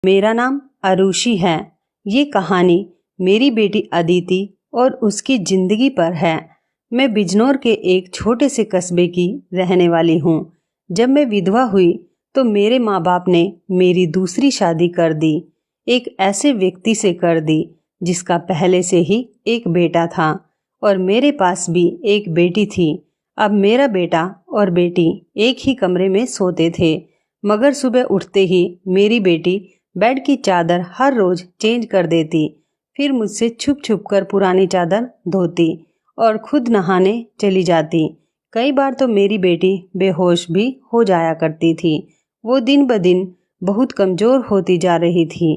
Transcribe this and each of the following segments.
मेरा नाम अरुषि है। ये कहानी मेरी बेटी अदिति और उसकी जिंदगी पर है। मैं बिजनौर के एक छोटे से कस्बे की रहने वाली हूँ। जब मैं विधवा हुई तो मेरे माँ बाप ने मेरी दूसरी शादी कर दी। एक ऐसे व्यक्ति से कर दी जिसका पहले से ही एक बेटा था और मेरे पास भी एक बेटी थी। अब मेरा बेटा और बेटी एक ही कमरे में सोते थे, मगर सुबह उठते ही मेरी बेटी बेड की चादर हर रोज चेंज कर देती, फिर मुझसे छुप छुप कर पुरानी चादर धोती और खुद नहाने चली जाती। कई बार तो मेरी बेटी बेहोश भी हो जाया करती थी। वो दिन ब दिन बहुत कमजोर होती जा रही थी।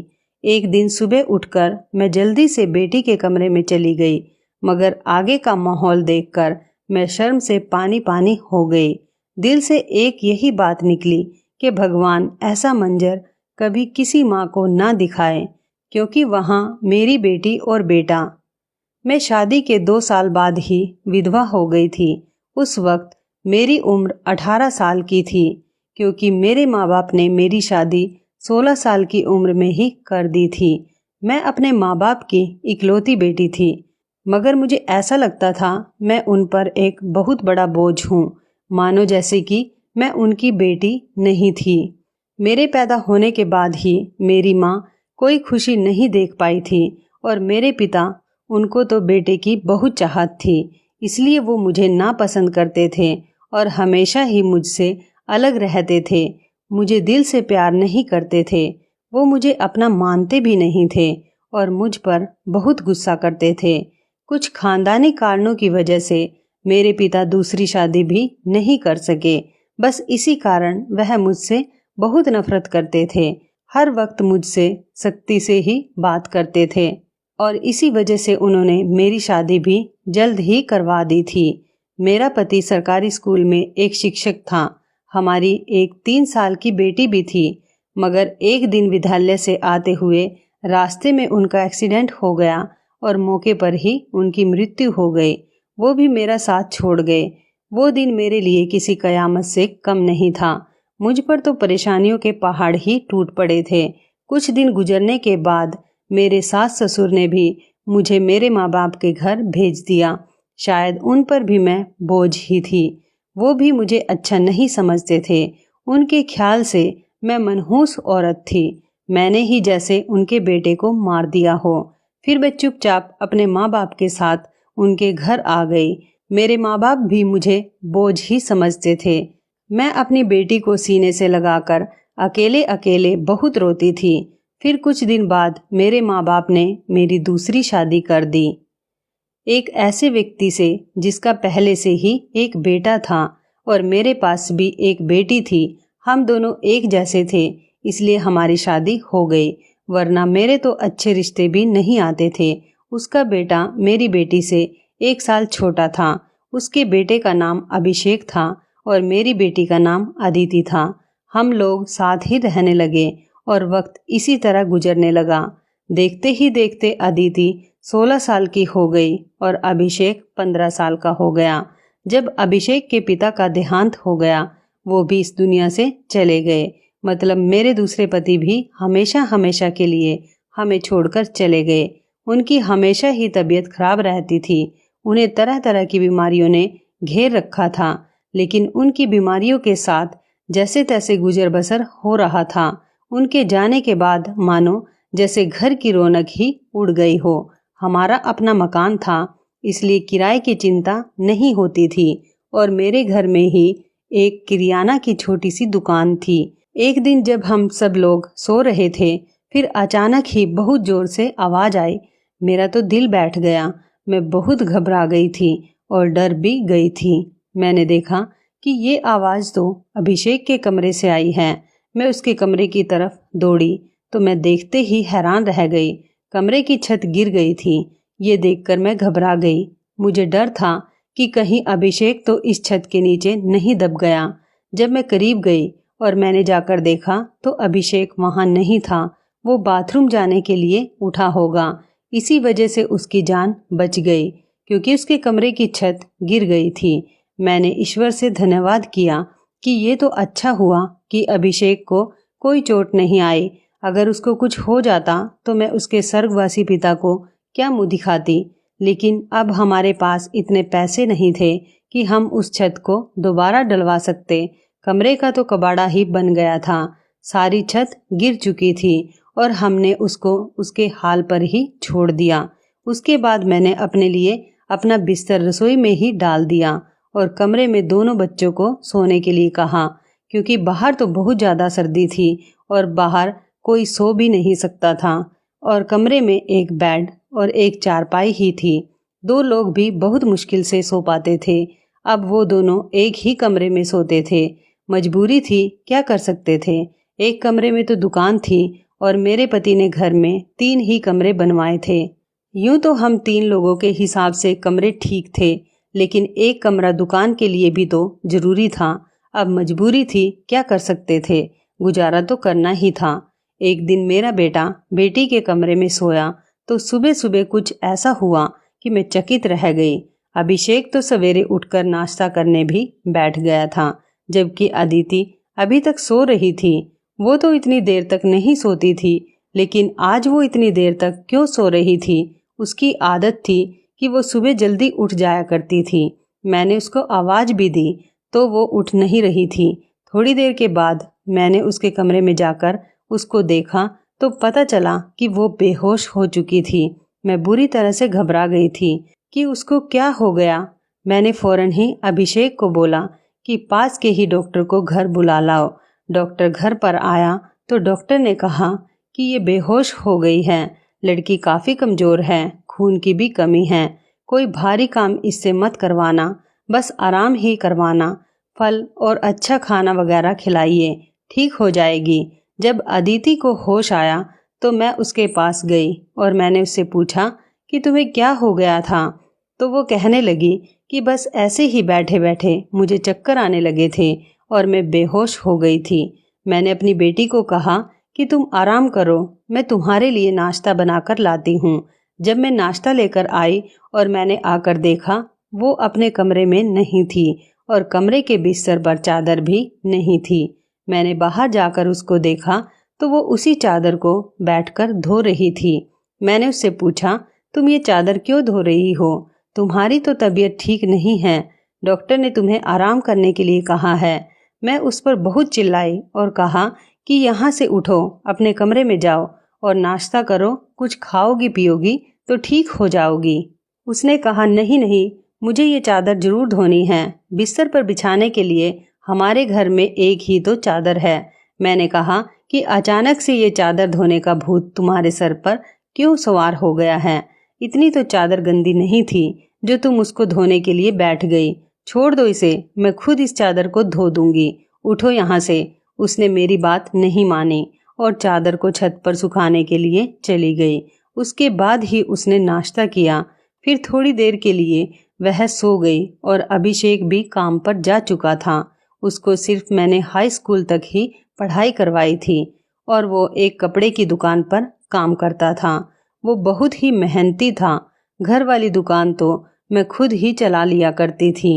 एक दिन सुबह उठकर मैं जल्दी से बेटी के कमरे में चली गई, मगर आगे का माहौल देखकर मैं शर्म से पानी पानी हो गई। दिल से एक यही बात निकली कि भगवान ऐसा मंजर कभी किसी माँ को ना दिखाए, क्योंकि वहाँ मेरी बेटी और बेटा। मैं शादी के 2 साल बाद ही विधवा हो गई थी। उस वक्त मेरी उम्र 18 साल की थी, क्योंकि मेरे माँ बाप ने मेरी शादी 16 साल की उम्र में ही कर दी थी। मैं अपने माँ बाप की इकलौती बेटी थी, मगर मुझे ऐसा लगता था मैं उन पर एक बहुत बड़ा बोझ हूँ, मानो जैसे कि मैं उनकी बेटी नहीं थी। मेरे पैदा होने के बाद ही मेरी माँ कोई खुशी नहीं देख पाई थी और मेरे पिता, उनको तो बेटे की बहुत चाहत थी, इसलिए वो मुझे नापसंद करते थे और हमेशा ही मुझसे अलग रहते थे। मुझे दिल से प्यार नहीं करते थे। वो मुझे अपना मानते भी नहीं थे और मुझ पर बहुत गुस्सा करते थे। कुछ खानदानी कारणों की वजह से मेरे पिता दूसरी शादी भी नहीं कर सके। बस इसी कारण वह मुझसे बहुत नफरत करते थे। हर वक्त मुझसे सख्ती से ही बात करते थे और इसी वजह से उन्होंने मेरी शादी भी जल्द ही करवा दी थी। मेरा पति सरकारी स्कूल में एक शिक्षक था। हमारी एक 3 साल की बेटी भी थी, मगर एक दिन विद्यालय से आते हुए रास्ते में उनका एक्सीडेंट हो गया और मौके पर ही उनकी मृत्यु हो गई। वो भी मेरा साथ छोड़ गए। वो दिन मेरे लिए किसी कयामत से कम नहीं था। मुझ पर तो परेशानियों के पहाड़ ही टूट पड़े थे। कुछ दिन गुजरने के बाद मेरे सास ससुर ने भी मुझे मेरे माँ बाप के घर भेज दिया। शायद उन पर भी मैं बोझ ही थी। वो भी मुझे अच्छा नहीं समझते थे। उनके ख्याल से मैं मनहूस औरत थी। मैंने ही जैसे उनके बेटे को मार दिया हो। फिर मैं चुपचाप अपने माँ बाप के साथ उनके घर आ गई। मेरे माँ बाप भी मुझे बोझ ही समझते थे। मैं अपनी बेटी को सीने से लगाकर अकेले अकेले बहुत रोती थी। फिर कुछ दिन बाद मेरे माँ बाप ने मेरी दूसरी शादी कर दी, एक ऐसे व्यक्ति से जिसका पहले से ही एक बेटा था और मेरे पास भी एक बेटी थी। हम दोनों एक जैसे थे, इसलिए हमारी शादी हो गई, वरना मेरे तो अच्छे रिश्ते भी नहीं आते थे। उसका बेटा मेरी बेटी से 1 साल छोटा था। उसके बेटे का नाम अभिषेक था और मेरी बेटी का नाम अदिति था। हम लोग साथ ही रहने लगे और वक्त इसी तरह गुजरने लगा। देखते ही देखते अदिति 16 साल की हो गई और अभिषेक 15 साल का हो गया। जब अभिषेक के पिता का देहांत हो गया, वो भी इस दुनिया से चले गए। मतलब मेरे दूसरे पति भी हमेशा हमेशा के लिए हमें छोड़कर चले गए। उनकी हमेशा ही तबीयत खराब रहती थी। उन्हें तरह तरह की बीमारियों ने घेर रखा था, लेकिन उनकी बीमारियों के साथ जैसे तैसे गुजर बसर हो रहा था। उनके जाने के बाद मानो जैसे घर की रौनक ही उड़ गई हो। हमारा अपना मकान था, इसलिए किराए की चिंता नहीं होती थी और मेरे घर में ही एक किरियाना की छोटी सी दुकान थी। एक दिन जब हम सब लोग सो रहे थे, फिर अचानक ही बहुत जोर से आवाज आई। मेरा तो दिल बैठ गया। मैं बहुत घबरा गई थी और डर भी गई थी। मैंने देखा कि ये आवाज तो अभिषेक के कमरे से आई है। मैं उसके कमरे की तरफ दौड़ी तो मैं देखते ही हैरान रह गई। कमरे की छत गिर गई थी। ये देखकर मैं घबरा गई। मुझे डर था कि कहीं अभिषेक तो इस छत के नीचे नहीं दब गया। जब मैं करीब गई और मैंने जाकर देखा तो अभिषेक वहां नहीं था। वो बाथरूम जाने के लिए उठा होगा, इसी वजह से उसकी जान बच गई, क्योंकि उसके कमरे की छत गिर गई थी। मैंने ईश्वर से धन्यवाद किया कि ये तो अच्छा हुआ कि अभिषेक को कोई चोट नहीं आई। अगर उसको कुछ हो जाता तो मैं उसके स्वर्गवासी पिता को क्या मुंह दिखाती। लेकिन अब हमारे पास इतने पैसे नहीं थे कि हम उस छत को दोबारा डलवा सकते। कमरे का तो कबाड़ा ही बन गया था। सारी छत गिर चुकी थी और हमने उसको उसके हाल पर ही छोड़ दिया। उसके बाद मैंने अपने लिए अपना बिस्तर रसोई में ही डाल दिया और कमरे में दोनों बच्चों को सोने के लिए कहा, क्योंकि बाहर तो बहुत ज़्यादा सर्दी थी और बाहर कोई सो भी नहीं सकता था। और कमरे में एक बेड और एक चारपाई ही थी। 2 लोग भी बहुत मुश्किल से सो पाते थे। अब वो दोनों एक ही कमरे में सोते थे। मजबूरी थी, क्या कर सकते थे। एक कमरे में तो दुकान थी और मेरे पति ने घर में 3 ही कमरे बनवाए थे। यूं तो हम 3 लोगों के हिसाब से कमरे ठीक थे, लेकिन एक कमरा दुकान के लिए भी तो जरूरी था। अब मजबूरी थी, क्या कर सकते थे, गुजारा तो करना ही था। एक दिन मेरा बेटा बेटी के कमरे में सोया तो सुबह सुबह कुछ ऐसा हुआ कि मैं चकित रह गई। अभिषेक तो सवेरे उठकर नाश्ता करने भी बैठ गया था, जबकि अदिति अभी तक सो रही थी। वो तो इतनी देर तक नहीं सोती थी, लेकिन आज वो इतनी देर तक क्यों सो रही थी। उसकी आदत थी कि वो सुबह जल्दी उठ जाया करती थी। मैंने उसको आवाज़ भी दी तो वो उठ नहीं रही थी। थोड़ी देर के बाद मैंने उसके कमरे में जाकर उसको देखा तो पता चला कि वो बेहोश हो चुकी थी। मैं बुरी तरह से घबरा गई थी कि उसको क्या हो गया। मैंने फौरन ही अभिषेक को बोला कि पास के ही डॉक्टर को घर बुला लाओ। डॉक्टर घर पर आया तो डॉक्टर ने कहा कि ये बेहोश हो गई है। लड़की काफ़ी कमज़ोर है, खून की भी कमी है। कोई भारी काम इससे मत करवाना, बस आराम ही करवाना। फल और अच्छा खाना वगैरह खिलाइए, ठीक हो जाएगी। जब अदिति को होश आया तो मैं उसके पास गई और मैंने उससे पूछा कि तुम्हें क्या हो गया था। तो वो कहने लगी कि बस ऐसे ही बैठे बैठे मुझे चक्कर आने लगे थे और मैं बेहोश हो गई थी। मैंने अपनी बेटी को कहा कि तुम आराम करो, मैं तुम्हारे लिए नाश्ता बनाकर लाती हूँ। जब मैं नाश्ता लेकर आई और मैंने आकर देखा, वो अपने कमरे में नहीं थी और कमरे के बिस्तर पर चादर भी नहीं थी। मैंने बाहर जाकर उसको देखा तो वो उसी चादर को बैठकर धो रही थी। मैंने उससे पूछा, तुम ये चादर क्यों धो रही हो? तुम्हारी तो तबीयत ठीक नहीं है, डॉक्टर ने तुम्हें आराम करने के लिए कहा है। मैं उस पर बहुत चिल्लाई और कहा कि यहाँ से उठो, अपने कमरे में जाओ और नाश्ता करो, कुछ खाओगी पियोगी तो ठीक हो जाओगी। उसने कहा, नहीं नहीं, मुझे ये चादर जरूर धोनी है। बिस्तर पर बिछाने के लिए हमारे घर में एक ही तो चादर है। मैंने कहा कि अचानक से ये चादर धोने का भूत तुम्हारे सर पर क्यों सवार हो गया है? इतनी तो चादर गंदी नहीं थी जो तुम उसको धोने के लिए बैठ गई। छोड़ दो इसे, मैं खुद इस चादर को धो दूंगी। उठो यहाँ से। उसने मेरी बात नहीं मानी और चादर को छत पर सुखाने के लिए चली गई। उसके बाद ही उसने नाश्ता किया। फिर थोड़ी देर के लिए वह सो गई और अभिषेक भी काम पर जा चुका था। उसको सिर्फ मैंने हाई स्कूल तक ही पढ़ाई करवाई थी और वो एक कपड़े की दुकान पर काम करता था। वो बहुत ही मेहनती था। घर वाली दुकान तो मैं खुद ही चला लिया करती थी।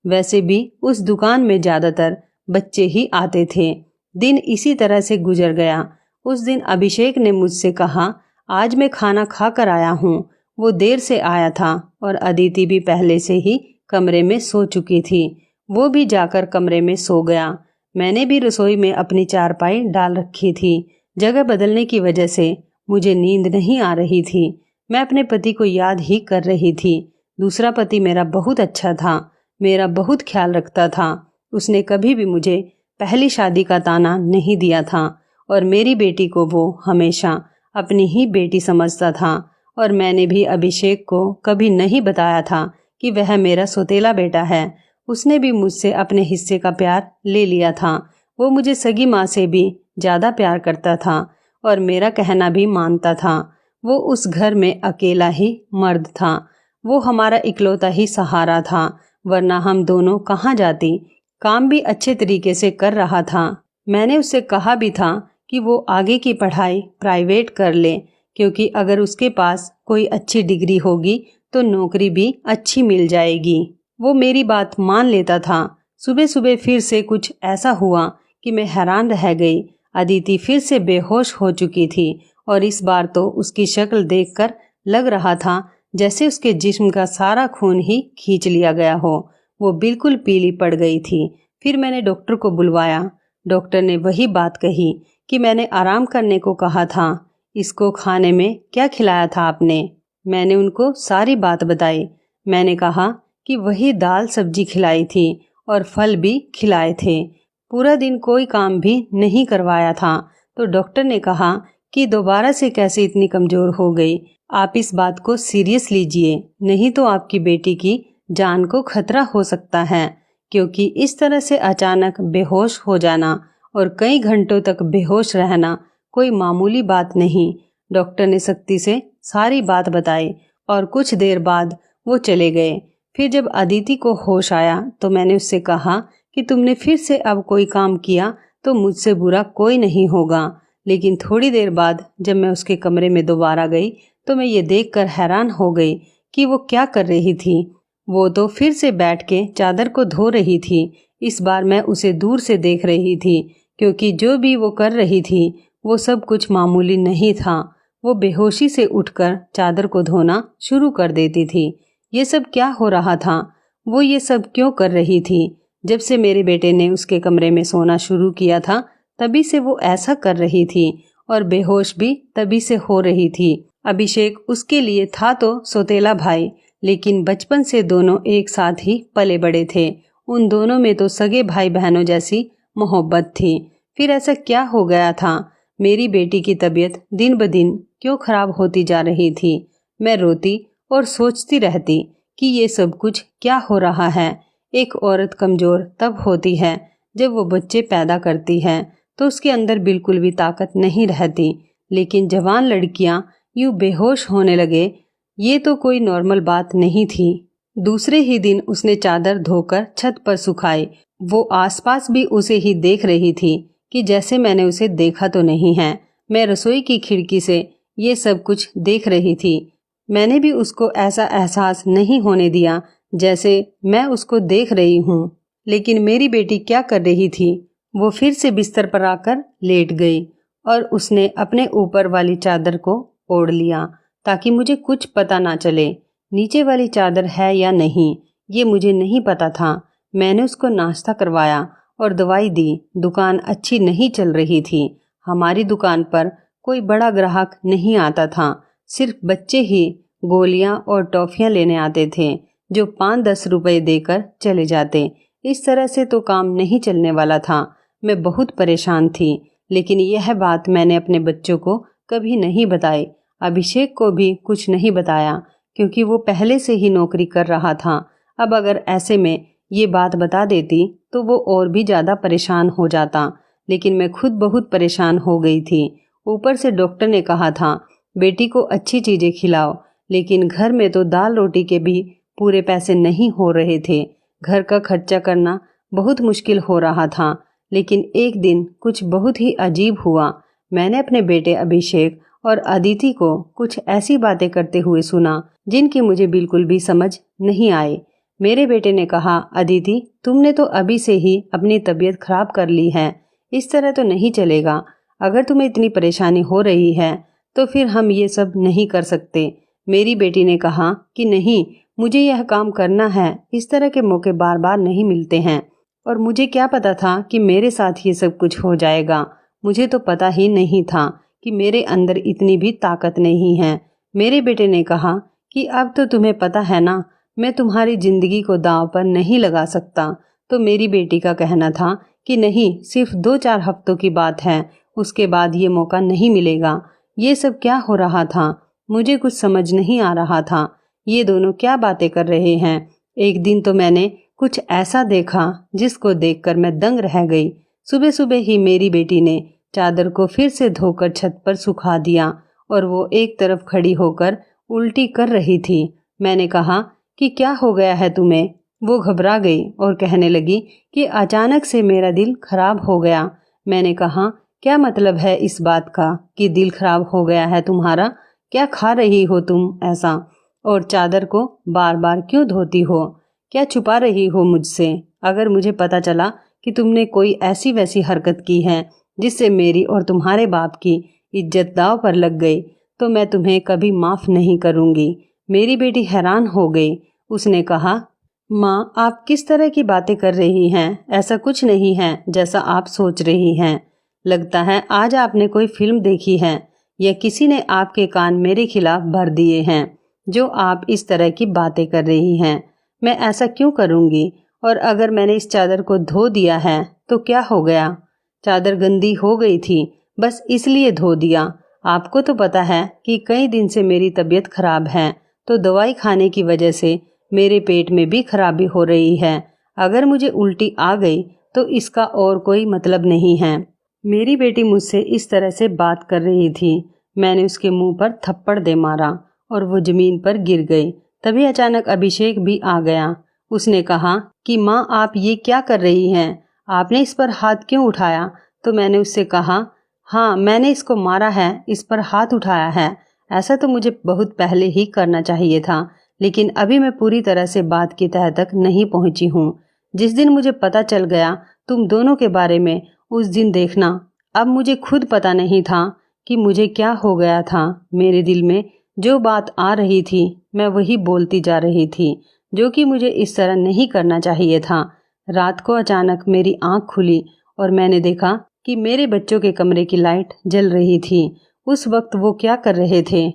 वैसे भी उस दुकान में ज़्यादातर बच्चे ही आते थे। दिन इसी तरह से गुजर गया। उस दिन अभिषेक ने मुझसे कहा, आज मैं खाना खा कर आया हूँ। वो देर से आया था और अदिति भी पहले से ही कमरे में सो चुकी थी। वो भी जाकर कमरे में सो गया। मैंने भी रसोई में अपनी चारपाई डाल रखी थी। जगह बदलने की वजह से मुझे नींद नहीं आ रही थी। मैं अपने पति को याद ही कर रही थी। दूसरा पति मेरा बहुत अच्छा था, मेरा बहुत ख्याल रखता था। उसने कभी भी मुझे पहली शादी का ताना नहीं दिया था और मेरी बेटी को वो हमेशा अपनी ही बेटी समझता था। और मैंने भी अभिषेक को कभी नहीं बताया था कि वह मेरा सौतेला बेटा है। उसने भी मुझसे अपने हिस्से का प्यार ले लिया था। वो मुझे सगी माँ से भी ज़्यादा प्यार करता था और मेरा कहना भी मानता था। वो उस घर में अकेला ही मर्द था। वो हमारा इकलौता ही सहारा था, वरना हम दोनों कहाँ जाती। काम भी अच्छे तरीके से कर रहा था। मैंने उससे कहा भी था कि वो आगे की पढ़ाई प्राइवेट कर ले, क्योंकि अगर उसके पास कोई अच्छी डिग्री होगी तो नौकरी भी अच्छी मिल जाएगी। वो मेरी बात मान लेता था। सुबह सुबह फिर से कुछ ऐसा हुआ कि मैं हैरान रह गई। अदिति फिर से बेहोश हो चुकी थी और इस बार तो उसकी शक्ल देखकर लग रहा था जैसे उसके जिस्म का सारा खून ही खींच लिया गया हो। वो बिल्कुल पीली पड़ गई थी। फिर मैंने डॉक्टर को बुलवाया। डॉक्टर ने वही बात कही कि मैंने आराम करने को कहा था। इसको खाने में क्या खिलाया था आपने? मैंने उनको सारी बात बताई। मैंने कहा कि वही दाल सब्जी खिलाई थी और फल भी खिलाए थे। पूरा दिन कोई काम भी नहीं करवाया था। तो डॉक्टर ने कहा कि दोबारा से कैसे इतनी कमज़ोर हो गई। आप इस बात को सीरियस लीजिए, नहीं तो आपकी बेटी की जान को खतरा हो सकता है, क्योंकि इस तरह से अचानक बेहोश हो जाना और कई घंटों तक बेहोश रहना कोई मामूली बात नहीं। डॉक्टर ने सख्ती से सारी बात बताई और कुछ देर बाद वो चले गए। फिर जब अदिति को होश आया तो मैंने उससे कहा कि तुमने फिर से अब कोई काम किया तो मुझसे बुरा कोई नहीं होगा। लेकिन थोड़ी देर बाद जब मैं उसके कमरे में दोबारा गई तो मैं ये देखकर हैरान हो गई कि वो क्या कर रही थी। वो तो फिर से बैठ के चादर को धो रही थी। इस बार मैं उसे दूर से देख रही थी, क्योंकि जो भी वो कर रही थी वो सब कुछ मामूली नहीं था। वो बेहोशी से उठकर चादर को धोना शुरू कर देती थी। ये सब क्या हो रहा था? वो ये सब क्यों कर रही थी? जब से मेरे बेटे ने उसके कमरे में सोना शुरू किया था तभी से वो ऐसा कर रही थी और बेहोश भी तभी से हो रही थी। अभिषेक उसके लिए था तो सौतेला भाई, लेकिन बचपन से दोनों एक साथ ही पले बड़े थे। उन दोनों में तो सगे भाई बहनों जैसी मोहब्बत थी। फिर ऐसा क्या हो गया था? मेरी बेटी की तबीयत दिन ब दिन क्यों खराब होती जा रही थी? मैं रोती और सोचती रहती कि ये सब कुछ क्या हो रहा है। एक औरत कमज़ोर तब होती है जब वो बच्चे पैदा करती है तो उसके अंदर बिल्कुल भी ताकत नहीं रहती। लेकिन जवान लड़कियां यूं बेहोश होने लगे, ये तो कोई नॉर्मल बात नहीं थी। दूसरे ही दिन उसने चादर धोकर छत पर सुखाई। वो आसपास भी उसे ही देख रही थी कि जैसे मैंने उसे देखा तो नहीं है। मैं रसोई की खिड़की से ये सब कुछ देख रही थी। मैंने भी उसको ऐसा एहसास नहीं होने दिया जैसे मैं उसको देख रही हूँ। लेकिन मेरी बेटी क्या कर रही थी? वो फिर से बिस्तर पर आकर लेट गई और उसने अपने ऊपर वाली चादर को ओढ़ लिया ताकि मुझे कुछ पता ना चले। नीचे वाली चादर है या नहीं ये मुझे नहीं पता था। मैंने उसको नाश्ता करवाया और दवाई दी। दुकान अच्छी नहीं चल रही थी। हमारी दुकान पर कोई बड़ा ग्राहक नहीं आता था। सिर्फ बच्चे ही गोलियां और टॉफियां लेने आते थे जो 5-10 रुपए देकर चले जाते। इस तरह से तो काम नहीं चलने वाला था। मैं बहुत परेशान थी, लेकिन यह बात मैंने अपने बच्चों को कभी नहीं बताई। अभिषेक को भी कुछ नहीं बताया क्योंकि वो पहले से ही नौकरी कर रहा था। अब अगर ऐसे में ये बात बता देती तो वो और भी ज़्यादा परेशान हो जाता। लेकिन मैं खुद बहुत परेशान हो गई थी। ऊपर से डॉक्टर ने कहा था बेटी को अच्छी चीज़ें खिलाओ, लेकिन घर में तो दाल रोटी के भी पूरे पैसे नहीं हो रहे थे। घर का खर्चा करना बहुत मुश्किल हो रहा था। लेकिन एक दिन कुछ बहुत ही अजीब हुआ। मैंने अपने बेटे अभिषेक और अदिति को कुछ ऐसी बातें करते हुए सुना जिनकी मुझे बिल्कुल भी समझ नहीं आए। मेरे बेटे ने कहा, अदिति तुमने तो अभी से ही अपनी तबीयत खराब कर ली है। इस तरह तो नहीं चलेगा। अगर तुम्हें इतनी परेशानी हो रही है तो फिर हम ये सब नहीं कर सकते। मेरी बेटी ने कहा कि नहीं, मुझे यह काम करना है। इस तरह के मौके बार बार नहीं मिलते हैं और मुझे क्या पता था कि मेरे साथ ये सब कुछ हो जाएगा। मुझे तो पता ही नहीं था कि मेरे अंदर इतनी भी ताकत नहीं है। मेरे बेटे ने कहा कि अब तो तुम्हें पता है ना, मैं तुम्हारी जिंदगी को दांव पर नहीं लगा सकता। तो मेरी बेटी का कहना था कि नहीं, सिर्फ 2-4 हफ्तों की बात है, उसके बाद ये मौका नहीं मिलेगा। ये सब क्या हो रहा था? मुझे कुछ समझ नहीं आ रहा था। ये दोनों क्या बातें कर रहे हैं? एक दिन तो मैंने कुछ ऐसा देखा जिसको देखकर मैं दंग रह गई। सुबह सुबह ही मेरी बेटी ने चादर को फिर से धोकर छत पर सुखा दिया और वो एक तरफ खड़ी होकर उल्टी कर रही थी। मैंने कहा कि क्या हो गया है तुम्हें? वो घबरा गई और कहने लगी कि अचानक से मेरा दिल खराब हो गया। मैंने कहा, क्या मतलब है इस बात का कि दिल खराब हो गया है तुम्हारा? क्या खा रही हो तुम ऐसा? और चादर को बार बार क्यों धोती हो? क्या छुपा रही हो मुझसे? अगर मुझे पता चला कि तुमने कोई ऐसी वैसी हरकत की है जिससे मेरी और तुम्हारे बाप की इज्जत दांव पर लग गई तो मैं तुम्हें कभी माफ़ नहीं करूँगी। मेरी बेटी हैरान हो गई। उसने कहा, माँ, आप किस तरह की बातें कर रही हैं? ऐसा कुछ नहीं है जैसा आप सोच रही हैं। लगता है आज आपने कोई फिल्म देखी है या किसी ने आपके कान मेरे खिलाफ भर दिए हैं जो आप इस तरह की बातें कर रही हैं। मैं ऐसा क्यों करूँगी? और अगर मैंने इस चादर को धो दिया है तो क्या हो गया? चादर गंदी हो गई थी, बस इसलिए धो दिया। आपको तो पता है कि कई दिन से मेरी तबीयत खराब है, तो दवाई खाने की वजह से मेरे पेट में भी खराबी हो रही है। अगर मुझे उल्टी आ गई तो इसका और कोई मतलब नहीं है। मेरी बेटी मुझसे इस तरह से बात कर रही थी। मैंने उसके मुंह पर थप्पड़ दे मारा और वो जमीन पर गिर गई। तभी अचानक अभिषेक भी आ गया। उसने कहा कि माँ, आप ये क्या कर रही हैं? आपने इस पर हाथ क्यों उठाया? तो मैंने उससे कहा, हाँ, मैंने इसको मारा है, इस पर हाथ उठाया है। ऐसा तो मुझे बहुत पहले ही करना चाहिए था, लेकिन अभी मैं पूरी तरह से बात की तह तक नहीं पहुंची हूँ। जिस दिन मुझे पता चल गया तुम दोनों के बारे में, उस दिन देखना। अब मुझे खुद पता नहीं था कि मुझे क्या हो गया था। मेरे दिल में जो बात आ रही थी मैं वही बोलती जा रही थी, जो कि मुझे इस तरह नहीं करना चाहिए था। रात को अचानक मेरी आंख खुली और मैंने देखा कि मेरे बच्चों के कमरे की लाइट जल रही थी। उस वक्त वो क्या कर रहे थे?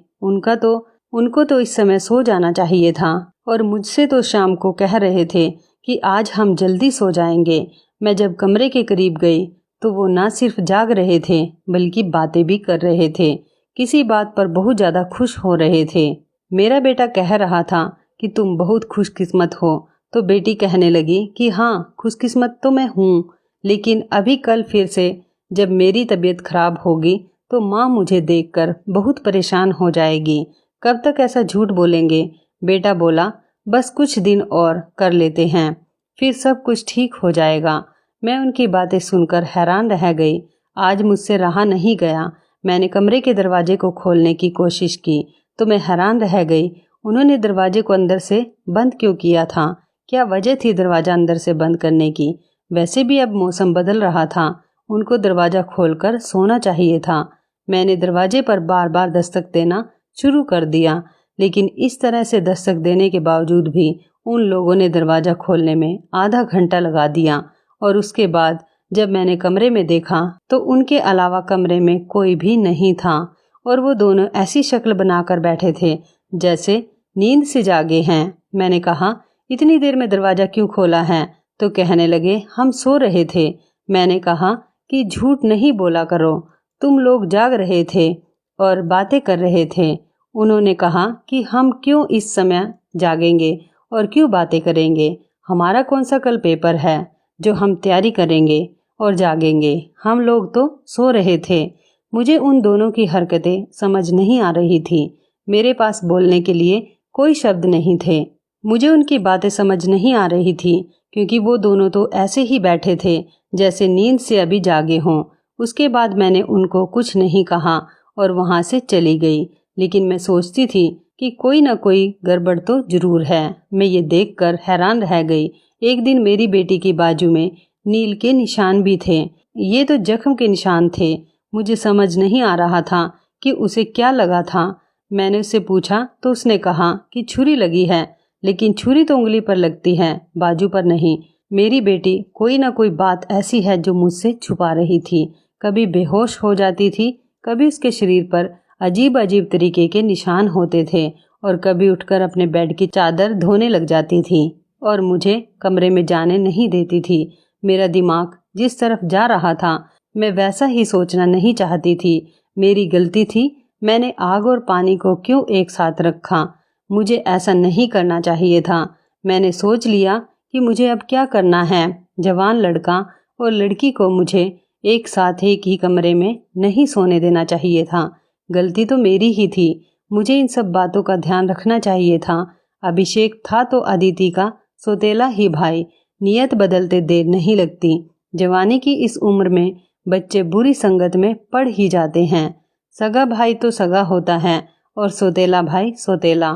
उनको तो इस समय सो जाना चाहिए था और मुझसे तो शाम को कह रहे थे कि आज हम जल्दी सो जाएंगे। मैं जब कमरे के करीब गई तो वो ना सिर्फ जाग रहे थे बल्कि बातें भी कर रहे थे। किसी बात पर बहुत ज़्यादा खुश हो रहे थे। मेरा बेटा कह रहा था कि तुम बहुत खुशकिस्मत हो, तो बेटी कहने लगी कि हाँ, खुशकिस्मत तो मैं हूँ, लेकिन अभी कल फिर से जब मेरी तबीयत खराब होगी तो माँ मुझे देखकर बहुत परेशान हो जाएगी। कब तक ऐसा झूठ बोलेंगे? बेटा बोला, बस कुछ दिन और कर लेते हैं, फिर सब कुछ ठीक हो जाएगा। मैं उनकी बातें सुनकर हैरान रह गई। आज मुझसे रहा नहीं गया। मैंने कमरे के दरवाजे को खोलने की कोशिश की तो मैं हैरान रह गई। उन्होंने दरवाजे को अंदर से बंद क्यों किया था? क्या वजह थी दरवाज़ा अंदर से बंद करने की? वैसे भी अब मौसम बदल रहा था, उनको दरवाज़ा खोलकर सोना चाहिए था। मैंने दरवाजे पर बार बार दस्तक देना शुरू कर दिया, लेकिन इस तरह से दस्तक देने के बावजूद भी उन लोगों ने दरवाज़ा खोलने में आधा घंटा लगा दिया। और उसके बाद जब मैंने कमरे में देखा तो उनके अलावा कमरे में कोई भी नहीं था और वो दोनों ऐसी शक्ल बनाकर बैठे थे जैसे नींद से जागे हैं। मैंने कहा, इतनी देर में दरवाज़ा क्यों खोला है? तो कहने लगे, हम सो रहे थे। मैंने कहा कि झूठ नहीं बोला करो, तुम लोग जाग रहे थे और बातें कर रहे थे। उन्होंने कहा कि हम क्यों इस समय जागेंगे और क्यों बातें करेंगे? हमारा कौन सा कल पेपर है जो हम तैयारी करेंगे और जागेंगे? हम लोग तो सो रहे थे। मुझे उन दोनों की हरकतें समझ नहीं आ रही थी। मेरे पास बोलने के लिए कोई शब्द नहीं थे। मुझे उनकी बातें समझ नहीं आ रही थी क्योंकि वो दोनों तो ऐसे ही बैठे थे जैसे नींद से अभी जागे हों। उसके बाद मैंने उनको कुछ नहीं कहा और वहाँ से चली गई, लेकिन मैं सोचती थी कि कोई ना कोई गड़बड़ तो जरूर है। मैं ये देखकर हैरान रह गई। एक दिन मेरी बेटी की बाजू में नील के निशान भी थे। ये तो जख्म के निशान थे। मुझे समझ नहीं आ रहा था कि उसे क्या लगा था। मैंने उससे पूछा तो उसने कहा कि छुरी लगी है, लेकिन छुरी तो उंगली पर लगती है, बाजू पर नहीं। मेरी बेटी कोई ना कोई बात ऐसी है जो मुझसे छुपा रही थी। कभी बेहोश हो जाती थी, कभी उसके शरीर पर अजीब अजीब तरीके के निशान होते थे और कभी उठकर अपने बेड की चादर धोने लग जाती थी और मुझे कमरे में जाने नहीं देती थी। मेरा दिमाग जिस तरफ जा रहा था मैं वैसा ही सोचना नहीं चाहती थी। मेरी गलती थी। मैंने आग और पानी को क्यों एक साथ रखा? मुझे ऐसा नहीं करना चाहिए था। मैंने सोच लिया कि मुझे अब क्या करना है। जवान लड़का और लड़की को मुझे एक साथ एक ही कमरे में नहीं सोने देना चाहिए था। गलती तो मेरी ही थी। मुझे इन सब बातों का ध्यान रखना चाहिए था। अभिषेक था तो अदिति का सौतेला ही भाई। नियत बदलते देर नहीं लगती। जवानी की इस उम्र में बच्चे बुरी संगत में पड़ ही जाते हैं। सगा भाई तो सगा होता है और सौतेला भाई सौतेला।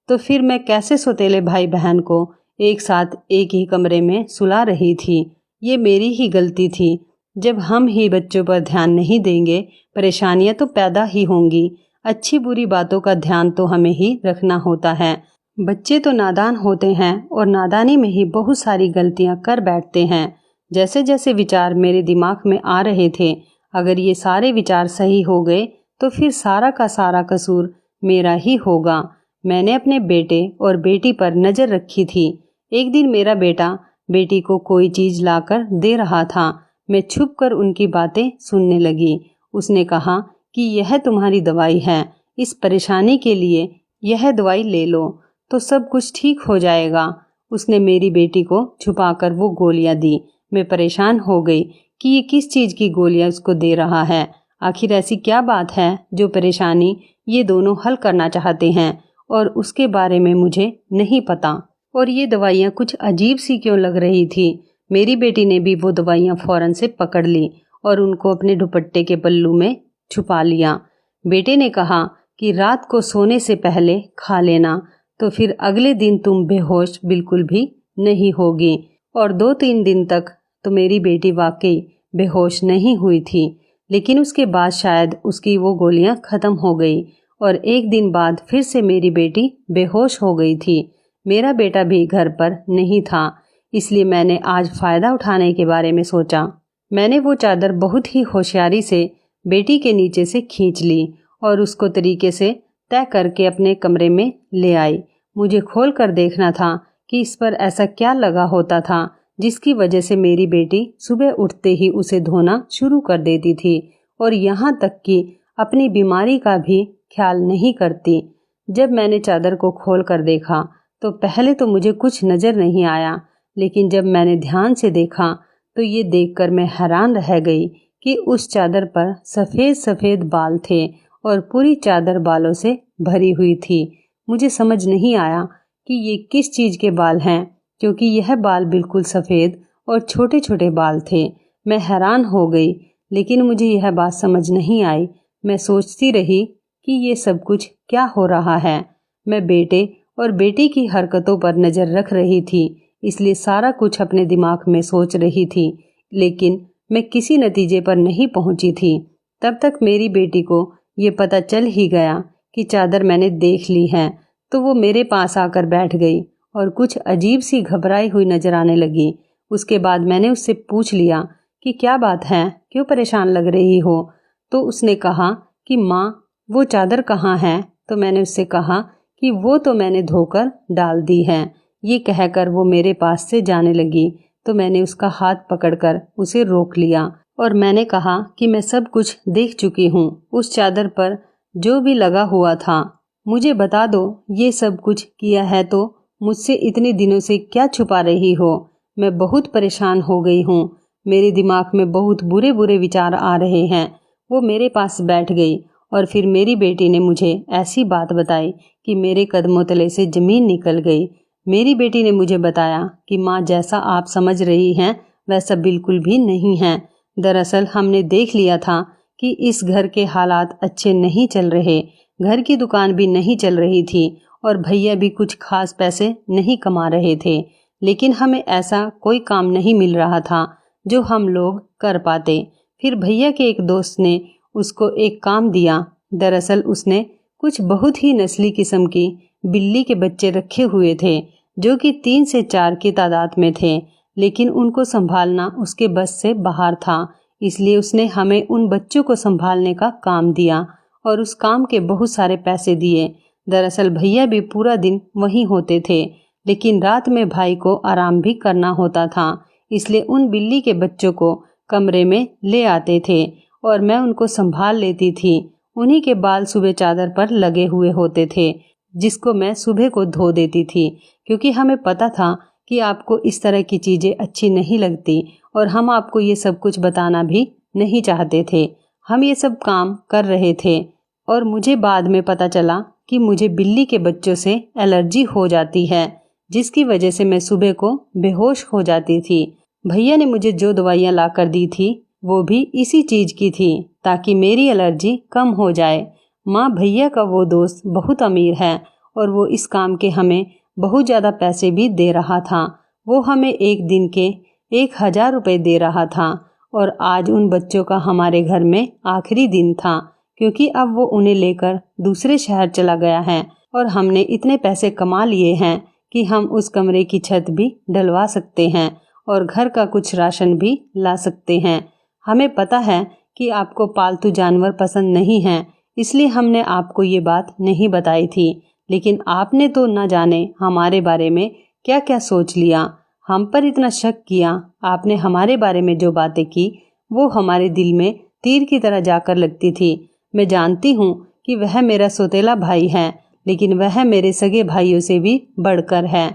तो फिर मैं कैसे सौतेले भाई बहन को एक साथ एक ही कमरे में सुला रही थी? ये मेरी ही गलती थी। जब हम ही बच्चों पर ध्यान नहीं देंगे, परेशानियां तो पैदा ही होंगी। अच्छी बुरी बातों का ध्यान तो हमें ही रखना होता है। बच्चे तो नादान होते हैं और नादानी में ही बहुत सारी गलतियां कर बैठते हैं। जैसे जैसे विचार मेरे दिमाग में आ रहे थे, अगर ये सारे विचार सही हो गए तो फिर सारा का सारा कसूर मेरा ही होगा। मैंने अपने बेटे और बेटी पर नज़र रखी थी। एक दिन मेरा बेटा बेटी को कोई चीज़ लाकर दे रहा था। मैं छुपकर उनकी बातें सुनने लगी। उसने कहा कि यह तुम्हारी दवाई है, इस परेशानी के लिए यह दवाई ले लो तो सब कुछ ठीक हो जाएगा। उसने मेरी बेटी को छुपाकर वो गोलियां दी। मैं परेशान हो गई कि ये किस चीज़ की गोलियां उसको दे रहा है। आखिर ऐसी क्या बात है जो परेशानी ये दोनों हल करना चाहते हैं और उसके बारे में मुझे नहीं पता। और ये दवाइयाँ कुछ अजीब सी क्यों लग रही थी। मेरी बेटी ने भी वो दवाइयाँ फौरन से पकड़ ली और उनको अपने दुपट्टे के पल्लू में छुपा लिया। बेटे ने कहा कि रात को सोने से पहले खा लेना, तो फिर अगले दिन तुम बेहोश बिल्कुल भी नहीं होगी। और 2-3 दिन तक तो मेरी बेटी वाकई बेहोश नहीं हुई थी, लेकिन उसके बाद शायद उसकी वो गोलियां खत्म हो गई और एक दिन बाद फिर से मेरी बेटी बेहोश हो गई थी। मेरा बेटा भी घर पर नहीं था, इसलिए मैंने आज फ़ायदा उठाने के बारे में सोचा। मैंने वो चादर बहुत ही होशियारी से बेटी के नीचे से खींच ली और उसको तरीके से तय करके अपने कमरे में ले आई। मुझे खोल कर देखना था कि इस पर ऐसा क्या लगा होता था जिसकी वजह से मेरी बेटी सुबह उठते ही उसे धोना शुरू कर देती थी और यहाँ तक कि अपनी बीमारी का भी ख्याल नहीं करती। जब मैंने चादर को खोल कर देखा तो पहले तो मुझे कुछ नज़र नहीं आया, लेकिन जब मैंने ध्यान से देखा तो ये देखकर मैं हैरान रह गई कि उस चादर पर सफ़ेद सफ़ेद बाल थे और पूरी चादर बालों से भरी हुई थी। मुझे समझ नहीं आया कि ये किस चीज़ के बाल हैं, क्योंकि यह बाल बिल्कुल सफ़ेद और छोटे छोटे बाल थे। मैं हैरान हो गई, लेकिन मुझे यह बात समझ नहीं आई। मैं सोचती रही कि ये सब कुछ क्या हो रहा है। मैं बेटे और बेटी की हरकतों पर नज़र रख रही थी, इसलिए सारा कुछ अपने दिमाग में सोच रही थी, लेकिन मैं किसी नतीजे पर नहीं पहुंची थी। तब तक मेरी बेटी को ये पता चल ही गया कि चादर मैंने देख ली है, तो वो मेरे पास आकर बैठ गई और कुछ अजीब सी घबराई हुई नजर आने लगी। उसके बाद मैंने उससे पूछ लिया कि क्या बात है, क्यों परेशान लग रही हो। तो उसने कहा कि माँ, वो चादर कहाँ है। तो मैंने उससे कहा कि वो तो मैंने धोकर डाल दी है। ये कहकर वो मेरे पास से जाने लगी, तो मैंने उसका हाथ पकड़कर उसे रोक लिया और मैंने कहा कि मैं सब कुछ देख चुकी हूँ। उस चादर पर जो भी लगा हुआ था, मुझे बता दो। ये सब कुछ किया है तो मुझसे इतने दिनों से क्या छुपा रही हो। मैं बहुत परेशान हो गई हूँ। मेरे दिमाग में बहुत बुरे बुरे विचार आ रहे हैं। वो मेरे पास बैठ गई और फिर मेरी बेटी ने मुझे ऐसी बात बताई कि मेरे कदमों तले से ज़मीन निकल गई। मेरी बेटी ने मुझे बताया कि माँ, जैसा आप समझ रही हैं वैसा बिल्कुल भी नहीं है। दरअसल हमने देख लिया था कि इस घर के हालात अच्छे नहीं चल रहे। घर की दुकान भी नहीं चल रही थी और भैया भी कुछ खास पैसे नहीं कमा रहे थे, लेकिन हमें ऐसा कोई काम नहीं मिल रहा था जो हम लोग कर पाते। फिर भैया के एक दोस्त ने उसको एक काम दिया। दरअसल उसने कुछ बहुत ही नस्ली किस्म की बिल्ली के बच्चे रखे हुए थे, जो कि 3 से 4 की तादाद में थे, लेकिन उनको संभालना उसके बस से बाहर था। इसलिए उसने हमें उन बच्चों को संभालने का काम दिया और उस काम के बहुत सारे पैसे दिए। दरअसल भैया भी पूरा दिन वहीं होते थे, लेकिन रात में भाई को आराम भी करना होता था, इसलिए उन बिल्ली के बच्चों को कमरे में ले आते थे और मैं उनको संभाल लेती थी। उन्हीं के बाल सुबह चादर पर लगे हुए होते थे, जिसको मैं सुबह को धो देती थी, क्योंकि हमें पता था कि आपको इस तरह की चीज़ें अच्छी नहीं लगती और हम आपको ये सब कुछ बताना भी नहीं चाहते थे। हम ये सब काम कर रहे थे और मुझे बाद में पता चला कि मुझे बिल्ली के बच्चों से एलर्जी हो जाती है, जिसकी वजह से मैं सुबह को बेहोश हो जाती थी। भैया ने मुझे जो दवाइयाँ ला कर दी थी वो भी इसी चीज़ की थी, ताकि मेरी एलर्जी कम हो जाए। माँ, भैया का वो दोस्त बहुत अमीर है और वो इस काम के हमें बहुत ज़्यादा पैसे भी दे रहा था। वो हमें एक दिन के 1000 रुपये दे रहा था और आज उन बच्चों का हमारे घर में आखिरी दिन था, क्योंकि अब वो उन्हें लेकर दूसरे शहर चला गया है और हमने इतने पैसे कमा लिए हैं कि हम उस कमरे की छत भी डलवा सकते हैं और घर का कुछ राशन भी ला सकते हैं। हमें पता है कि आपको पालतू जानवर पसंद नहीं हैं, इसलिए हमने आपको ये बात नहीं बताई थी, लेकिन आपने तो न जाने हमारे बारे में क्या क्या सोच लिया, हम पर इतना शक किया। आपने हमारे बारे में जो बातें की वो हमारे दिल में तीर की तरह जाकर लगती थी। मैं जानती हूँ कि वह मेरा सौतेला भाई है, लेकिन वह मेरे सगे भाइयों से भी बढ़कर है।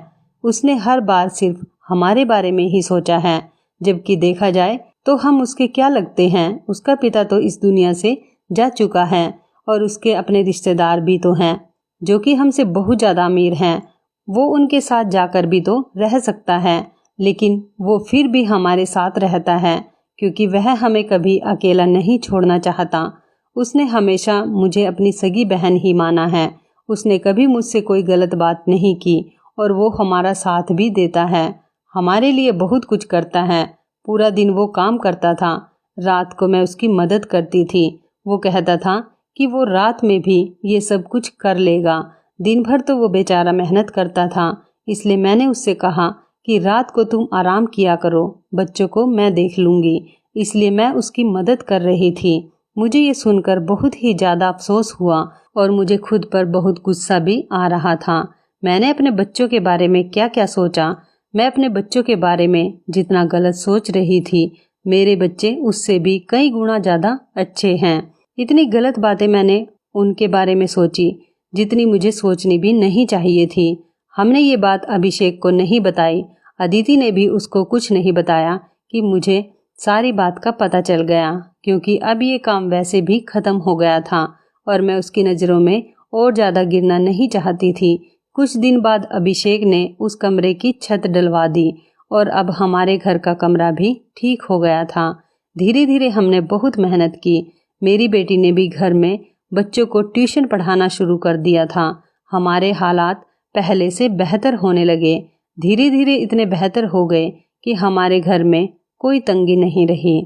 उसने हर बार सिर्फ हमारे बारे में ही सोचा है, जबकि देखा जाए तो हम उसके क्या लगते हैं। उसका पिता तो इस दुनिया से जा चुका है और उसके अपने रिश्तेदार भी तो हैं जो कि हमसे बहुत ज़्यादा अमीर हैं। वो उनके साथ जाकर भी तो रह सकता है, लेकिन वो फिर भी हमारे साथ रहता है क्योंकि वह हमें कभी अकेला नहीं छोड़ना चाहता। उसने हमेशा मुझे अपनी सगी बहन ही माना है। उसने कभी मुझसे कोई गलत बात नहीं की और वो हमारा साथ भी देता है, हमारे लिए बहुत कुछ करता है। पूरा दिन वो काम करता था, रात को मैं उसकी मदद करती थी। वो कहता था कि वो रात में भी ये सब कुछ कर लेगा, दिन भर तो वो बेचारा मेहनत करता था। इसलिए मैंने उससे कहा कि रात को तुम आराम किया करो, बच्चों को मैं देख लूँगी। इसलिए मैं उसकी मदद कर रही थी। मुझे ये सुनकर बहुत ही ज़्यादा अफसोस हुआ और मुझे खुद पर बहुत गुस्सा भी आ रहा था। मैंने अपने बच्चों के बारे में क्या क्या सोचा। मैं अपने बच्चों के बारे में जितना गलत सोच रही थी, मेरे बच्चे उससे भी कई गुना ज़्यादा अच्छे हैं। इतनी गलत बातें मैंने उनके बारे में सोची जितनी मुझे सोचनी भी नहीं चाहिए थी। हमने ये बात अभिषेक को नहीं बताई। अदिति ने भी उसको कुछ नहीं बताया कि मुझे सारी बात का पता चल गया, क्योंकि अब ये काम वैसे भी ख़त्म हो गया था और मैं उसकी नज़रों में और ज़्यादा गिरना नहीं चाहती थी। कुछ दिन बाद अभिषेक ने उस कमरे की छत डलवा दी और अब हमारे घर का कमरा भी ठीक हो गया था। धीरे धीरे हमने बहुत मेहनत की। मेरी बेटी ने भी घर में बच्चों को ट्यूशन पढ़ाना शुरू कर दिया था। हमारे हालात पहले से बेहतर होने लगे। धीरे धीरे इतने बेहतर हो गए कि हमारे घर में कोई तंगी नहीं रही।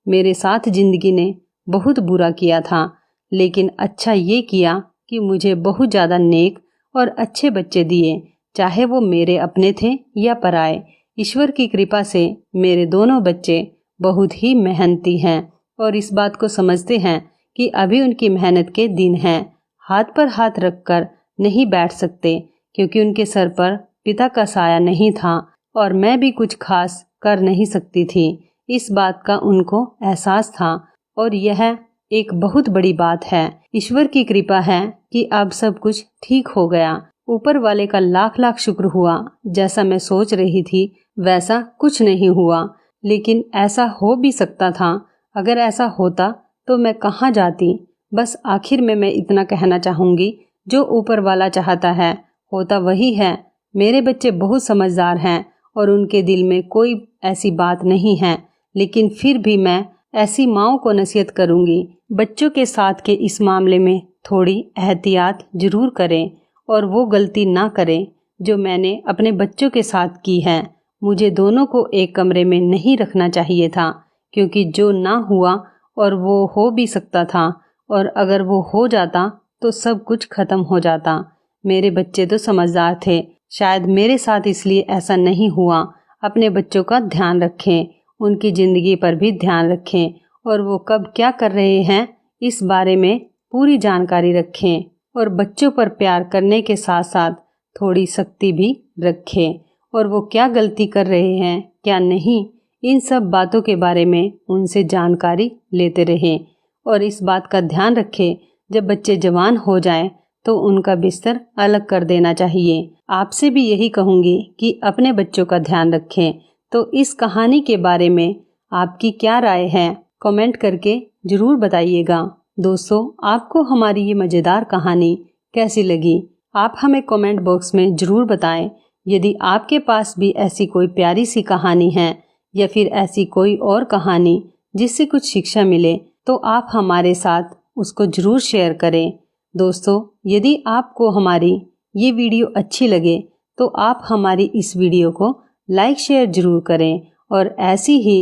मेरे साथ जिंदगी ने बहुत बुरा किया था, लेकिन अच्छा ये किया कि मुझे बहुत ज़्यादा नेक और अच्छे बच्चे दिए, चाहे वो मेरे अपने थे या पराए। ईश्वर की कृपा से मेरे दोनों बच्चे बहुत ही मेहनती हैं और इस बात को समझते हैं कि अभी उनकी मेहनत के दिन हैं। हाथ पर हाथ रखकर नहीं बैठ सकते, क्योंकि उनके सर पर पिता का साया नहीं था और मैं भी कुछ खास कर नहीं सकती थी। इस बात का उनको एहसास था और यह एक बहुत बड़ी बात है। ईश्वर की कृपा है कि अब सब कुछ ठीक हो गया। ऊपर वाले का लाख लाख शुक्र हुआ। जैसा मैं सोच रही थी वैसा कुछ नहीं हुआ, लेकिन ऐसा हो भी सकता था। अगर ऐसा होता तो मैं कहाँ जाती। बस आखिर में मैं इतना कहना चाहूँगी, जो ऊपर वाला चाहता है होता वही है। मेरे बच्चे बहुत समझदार हैं और उनके दिल में कोई ऐसी बात नहीं है, लेकिन फिर भी मैं ऐसी माँओं को नसीहत करूँगी, बच्चों के साथ के इस मामले में थोड़ी एहतियात जरूर करें और वो गलती ना करें जो मैंने अपने बच्चों के साथ की है। मुझे दोनों को एक कमरे में नहीं रखना चाहिए था, क्योंकि जो ना हुआ और वो हो भी सकता था, और अगर वो हो जाता तो सब कुछ खत्म हो जाता। मेरे बच्चे तो समझदार थे, शायद मेरे साथ इसलिए ऐसा नहीं हुआ। अपने बच्चों का ध्यान रखें, उनकी ज़िंदगी पर भी ध्यान रखें और वो कब क्या कर रहे हैं इस बारे में पूरी जानकारी रखें और बच्चों पर प्यार करने के साथ साथ थोड़ी सख्ती भी रखें और वो क्या गलती कर रहे हैं क्या नहीं, इन सब बातों के बारे में उनसे जानकारी लेते रहें। और इस बात का ध्यान रखें, जब बच्चे जवान हो जाएं तो उनका बिस्तर अलग कर देना चाहिए। आपसे भी यही कहूँगी कि अपने बच्चों का ध्यान रखें। तो इस कहानी के बारे में आपकी क्या राय है, कमेंट करके ज़रूर बताइएगा। दोस्तों, आपको हमारी ये मज़ेदार कहानी कैसी लगी, आप हमें कमेंट बॉक्स में ज़रूर बताएं। यदि आपके पास भी ऐसी कोई प्यारी सी कहानी है या फिर ऐसी कोई और कहानी जिससे कुछ शिक्षा मिले, तो आप हमारे साथ उसको ज़रूर शेयर करें। दोस्तों, यदि आपको हमारी ये वीडियो अच्छी लगे तो आप हमारी इस वीडियो को लाइक शेयर ज़रूर करें और ऐसी ही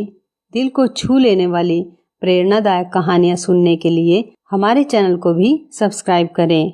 दिल को छू लेने वाली प्रेरणादायक कहानियाँ सुनने के लिए हमारे चैनल को भी सब्सक्राइब करें।